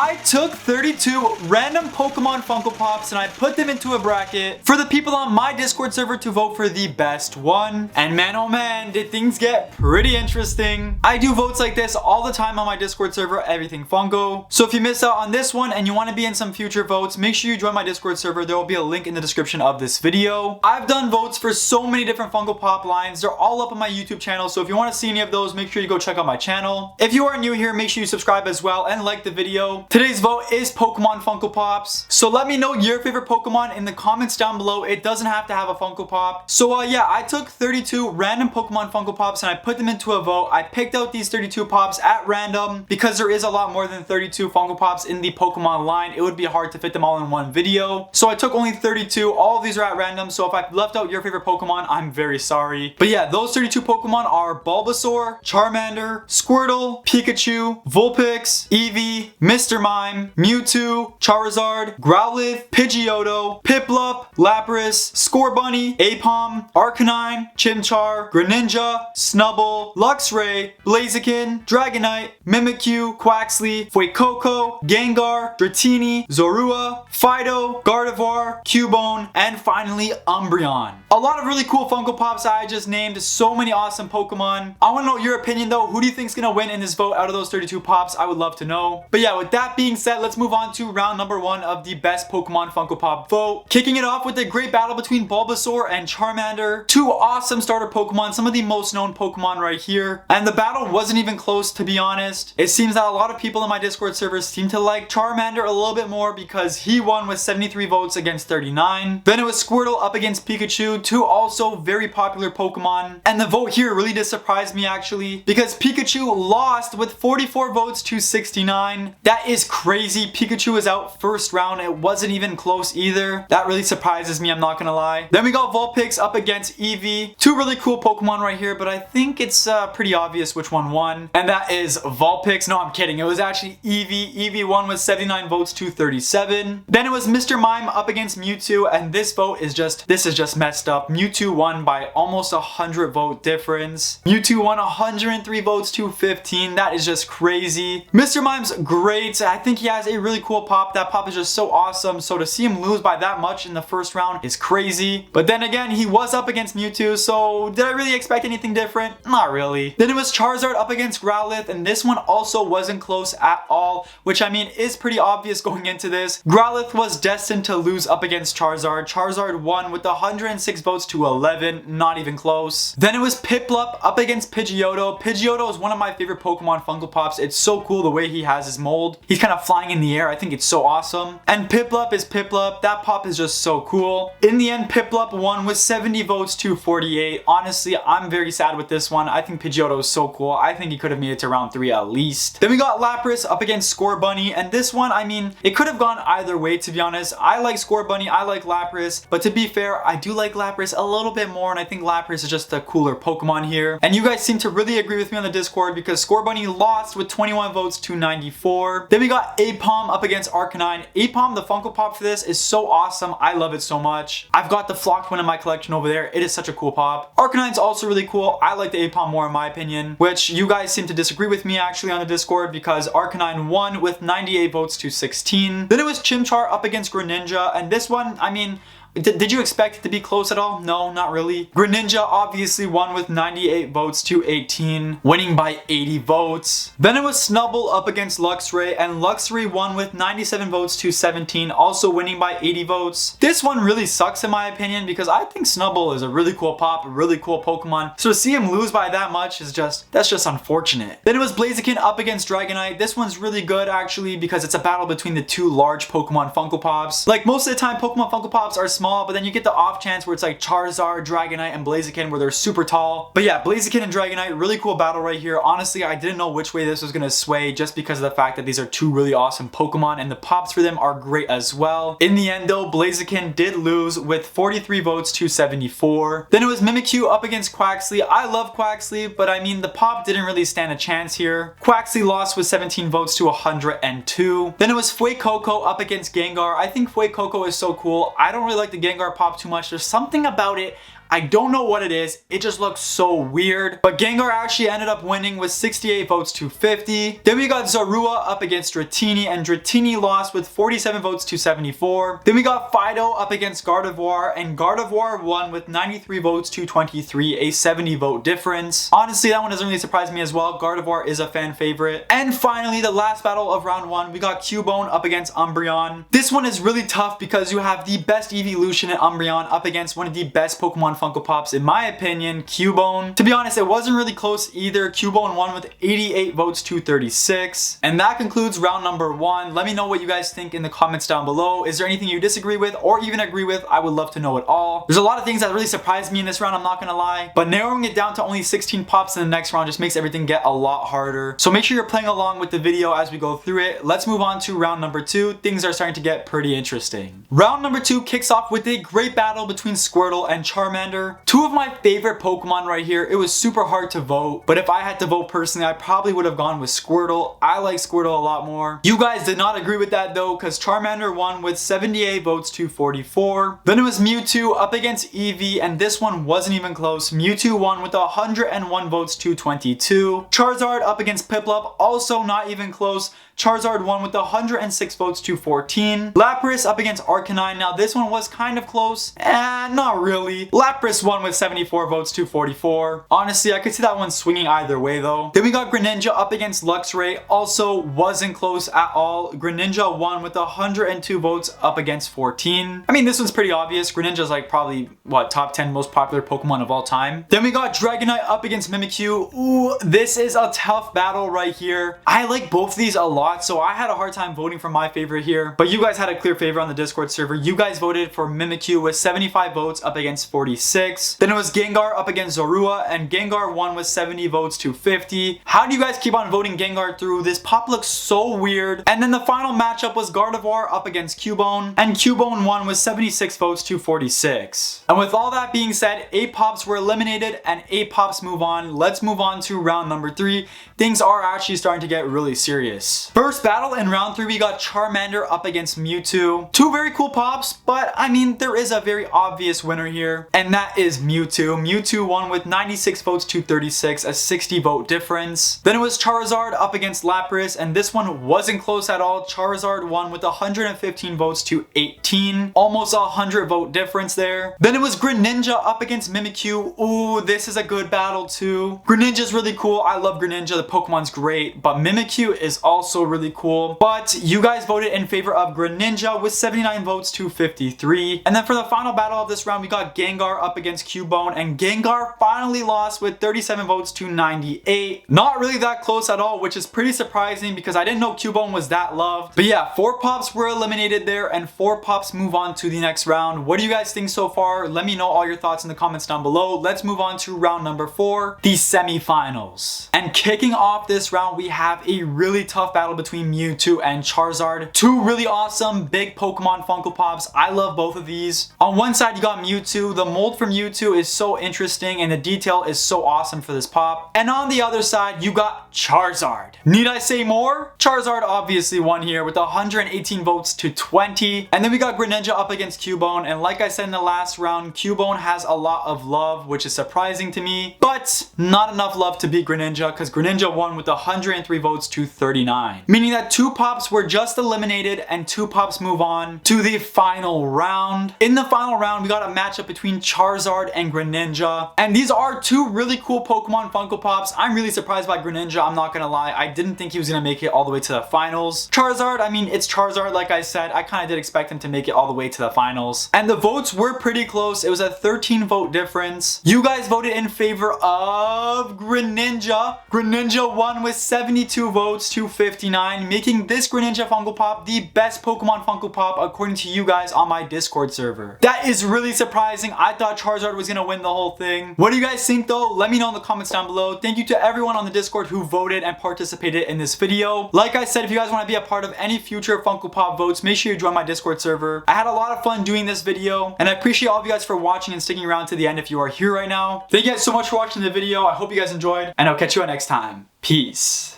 I took 32 random Pokemon Funko Pops and I put them into a bracket for the people on my Discord server to vote for the best one. And man, oh man, did things get pretty interesting. I do votes like this all the time on my Discord server, Everything Funko. So if you missed out on this one and you want to be in some future votes, make sure you join my Discord server. There will be a link in the description of this video. I've done votes for so many different Funko Pop lines. They're all up on my YouTube channel. So if you want to see any of those, make sure you go check out my channel. If you are new here, make sure you subscribe as well and like the video. Today's vote is Pokemon Funko Pops. So let me know your favorite Pokemon in the comments down below. It doesn't have to have a Funko Pop. So yeah, I took 32 random Pokemon Funko Pops and I put them into a vote. I picked out these 32 Pops at random because there is a lot more than 32 Funko Pops in the Pokemon line. It would be hard to fit them all in one video. So I took only 32. All of these are at random. So if I left out your favorite Pokemon, I'm very sorry. But yeah, those 32 Pokemon are Bulbasaur, Charmander, Squirtle, Pikachu, Vulpix, Eevee, Mr. Mime, Mewtwo, Charizard, Growlithe, Pidgeotto, Piplup, Lapras, Scorbunny, Aipom, Arcanine, Chimchar, Greninja, Snubbull, Luxray, Blaziken, Dragonite, Mimikyu, Quaxly, Fuecoco, Gengar, Dratini, Zorua, Fido, Gardevoir, Cubone, and finally Umbreon. A lot of really cool Funko Pops I just named. So many awesome Pokemon. I want to know your opinion though. Who do you think is going to win in this vote out of those 32 Pops? I would love to know. But yeah, with that being said, let's move on to round number 1 of the best Pokemon Funko Pop vote. Kicking it off with a great battle between Bulbasaur and Charmander. Two awesome starter Pokemon, some of the most known Pokemon right here. And the battle wasn't even close, to be honest. It seems that a lot of people in my Discord servers seem to like Charmander a little bit more because he won with 73 votes against 39. Then it was Squirtle up against Pikachu, two also very popular Pokemon. And the vote here really did surprise me actually because Pikachu lost with 44 votes to 69. That is crazy. Pikachu was out first round. It wasn't even close either. That really surprises me, I'm not gonna lie. Then we got Vulpix up against Eevee. Two really cool Pokemon right here, but I think it's pretty obvious which one won. And that is Vulpix. No, I'm kidding. It was actually Eevee. Eevee won with 79 votes to 37. Then it was Mr. Mime up against Mewtwo, and this vote is just messed up. Mewtwo won by almost 100 vote difference. Mewtwo won 103 votes to 15. That is just crazy. Mr. Mime's great. I think he has a really cool pop. That pop is just so awesome. So to see him lose by that much in the first round is crazy. But then again, he was up against Mewtwo, so did I really expect anything different? Not really. Then it was Charizard up against Growlithe, and this one also wasn't close at all, which I mean is pretty obvious going into this. Growlithe was destined to lose up against Charizard. Charizard won with 106 votes to 11, not even close. Then it was Piplup up against Pidgeotto. Pidgeotto is one of my favorite Pokemon Funko Pops. It's so cool the way he has his mold. He's kind of flying in the air. I think it's so awesome. And Piplup is Piplup. That pop is just so cool. In the end, Piplup won with 70 votes to 48. Honestly, I'm very sad with this one. I think Pidgeotto is so cool. I think he could have made it to round 3 at least. Then we got Lapras up against Scorbunny, and this one, I mean, it could have gone either way, to be honest. I like Scorbunny, I like Lapras, but to be fair, I do like Lapras a little bit more, and I think Lapras is just a cooler Pokemon here. And you guys seem to really agree with me on the Discord because Scorbunny lost with 21 votes to 94. Then we got Aipom up against Arcanine. Aipom, the Funko Pop for this, is so awesome. I love it so much. I've got the flocked one in my collection over there. It is such a cool pop. Arcanine's also really cool. I like the Aipom more in my opinion, which you guys seem to disagree with me actually on the Discord because Arcanine won with 98 votes to 16. Then it was Chimchar up against Greninja, and this one, I mean, did you expect it to be close at all? No, not really. Greninja obviously won with 98 votes to 18, winning by 80 votes. Then it was Snubbull up against Luxray, and Luxray won with 97 votes to 17, also winning by 80 votes. This one really sucks in my opinion because I think Snubbull is a really cool pop, a really cool Pokemon. So to see him lose by that much is that's just unfortunate. Then it was Blaziken up against Dragonite. This one's really good actually because it's a battle between the two large Pokemon Funko Pops. Like most of the time, Pokemon Funko Pops are small, but then you get the off chance where it's like Charizard, Dragonite, and Blaziken where they're super tall. But yeah, Blaziken and Dragonite, really cool battle right here. Honestly, I didn't know which way this was gonna sway just because of the fact that these are two really awesome Pokemon and the pops for them are great as well. In the end though, Blaziken did lose with 43 votes to 74. Then it was Mimikyu up against Quaxly. I love Quaxly, but I mean the pop didn't really stand a chance here. Quaxly lost with 17 votes to 102. Then it was Fuecoco up against Gengar. I think Fuecoco is so cool. I don't really like the Gengar pop too much. There's something about it I don't know what it is. It just looks so weird. But Gengar actually ended up winning with 68 votes to 50. Then we got Zorua up against Dratini, and Dratini lost with 47 votes to 74. Then we got Fido up against Gardevoir, and Gardevoir won with 93 votes to 23, a 70 vote difference. Honestly, that one doesn't really surprise me as well. Gardevoir is a fan favorite. And finally, the last battle of round 1, we got Cubone up against Umbreon. This one is really tough because you have the best evolution in Umbreon up against one of the best Pokemon Funko Pops, in my opinion, Cubone. To be honest, it wasn't really close either. Cubone won with 88 votes to 36. And that concludes round number 1. Let me know what you guys think in the comments down below. Is there anything you disagree with or even agree with? I would love to know it all. There's a lot of things that really surprised me in this round, I'm not gonna lie. But narrowing it down to only 16 pops in the next round just makes everything get a lot harder. So make sure you're playing along with the video as we go through it. Let's move on to round number 2. Things are starting to get pretty interesting. Round number 2 kicks off with a great battle between Squirtle and Charmander. Two of my favorite Pokemon right here. It was super hard to vote, but if I had to vote personally, I probably would have gone with Squirtle. I like Squirtle a lot more. You guys did not agree with that though, because Charmander won with 78 votes to 44. Then it was Mewtwo up against Eevee, and this one wasn't even close. Mewtwo won with 101 votes to 22. Charizard up against Piplup, also not even close. Charizard won with 106 votes to 14. Lapras up against Arcanine. Now this one was kind of close, and not really. Lapras won with 74 votes to 44. Honestly, I could see that one swinging either way though. Then we got Greninja up against Luxray. Also wasn't close at all. Greninja won with 102 votes up against 14. I mean, this one's pretty obvious. Greninja's like probably, what, top 10 most popular Pokemon of all time. Then we got Dragonite up against Mimikyu. Ooh, this is a tough battle right here. I like both of these a lot, so I had a hard time voting for my favorite here, but you guys had a clear favorite on the Discord server. You guys voted for Mimikyu with 75 votes up against 46. Then it was Gengar up against Zorua, and Gengar won with 70 votes to 50. How do you guys keep on voting Gengar through? This pop looks so weird. And then the final matchup was Gardevoir up against Cubone, and Cubone won with 76 votes to 46. And with all that being said, 8 pops were eliminated and 8 pops move on. Let's move on to round number 3. Things are actually starting to get really serious. First battle in round 3, we got Charmander up against Mewtwo. Two very cool pops, but I mean, there is a very obvious winner here, and that is Mewtwo. Mewtwo won with 96 votes to 36, a 60 vote difference. Then it was Charizard up against Lapras, and this one wasn't close at all. Charizard won with 115 votes to 18, almost a 100 vote difference there. Then it was Greninja up against Mimikyu. Ooh, this is a good battle too. Greninja's really cool. I love Greninja. The Pokemon's great, but Mimikyu is also really cool. But you guys voted in favor of Greninja with 79 votes to 53. And then for the final battle of this round, we got Gengar up against Cubone, and Gengar finally lost with 37 votes to 98. Not really that close at all, which is pretty surprising because I didn't know Cubone was that loved. But yeah, 4 pops were eliminated there, and 4 pops move on to the next round. What do you guys think so far? Let me know all your thoughts in the comments down below. Let's move on to round number 4, the semifinals. And kicking off this round, we have a really tough battle between Mewtwo and Charizard. Two really awesome big Pokemon Funko Pops. I love both of these. On one side, you got Mewtwo. The mold for Mewtwo is so interesting and the detail is so awesome for this pop. And on the other side, you got Charizard. Need I say more? Charizard obviously won here with 118 votes to 20. And then we got Greninja up against Cubone. And like I said in the last round, Cubone has a lot of love, which is surprising to me. But not enough love to beat Greninja, because Greninja won with 103 votes to 39. Meaning that 2 pops were just eliminated and 2 pops move on to the final round. In the final round, we got a matchup between Charizard and Greninja. And these are 2 really cool Pokemon Funko Pops. I'm really surprised by Greninja, I'm not gonna lie. I didn't think he was gonna make it all the way to the finals. Charizard, I mean, it's Charizard, like I said. I kind of did expect him to make it all the way to the finals. And the votes were pretty close. It was a 13 vote difference. You guys voted in favor of Greninja. Greninja won with 72 votes to 59, making this Greninja Funko Pop the best Pokemon Funko Pop according to you guys on my Discord server. That is really surprising. I thought Charizard was gonna win the whole thing. What do you guys think though? Let me know in the comments down below. Thank you to everyone on the Discord who voted and participated in this video. Like I said, if you guys want to be a part of any future Funko Pop votes, make sure you join my Discord server. I had a lot of fun doing this video, and I appreciate all of you guys for watching and sticking around to the end if you are here right now. Thank you guys so much for watching the video. I hope you guys enjoyed, and I'll catch you all next time. Peace.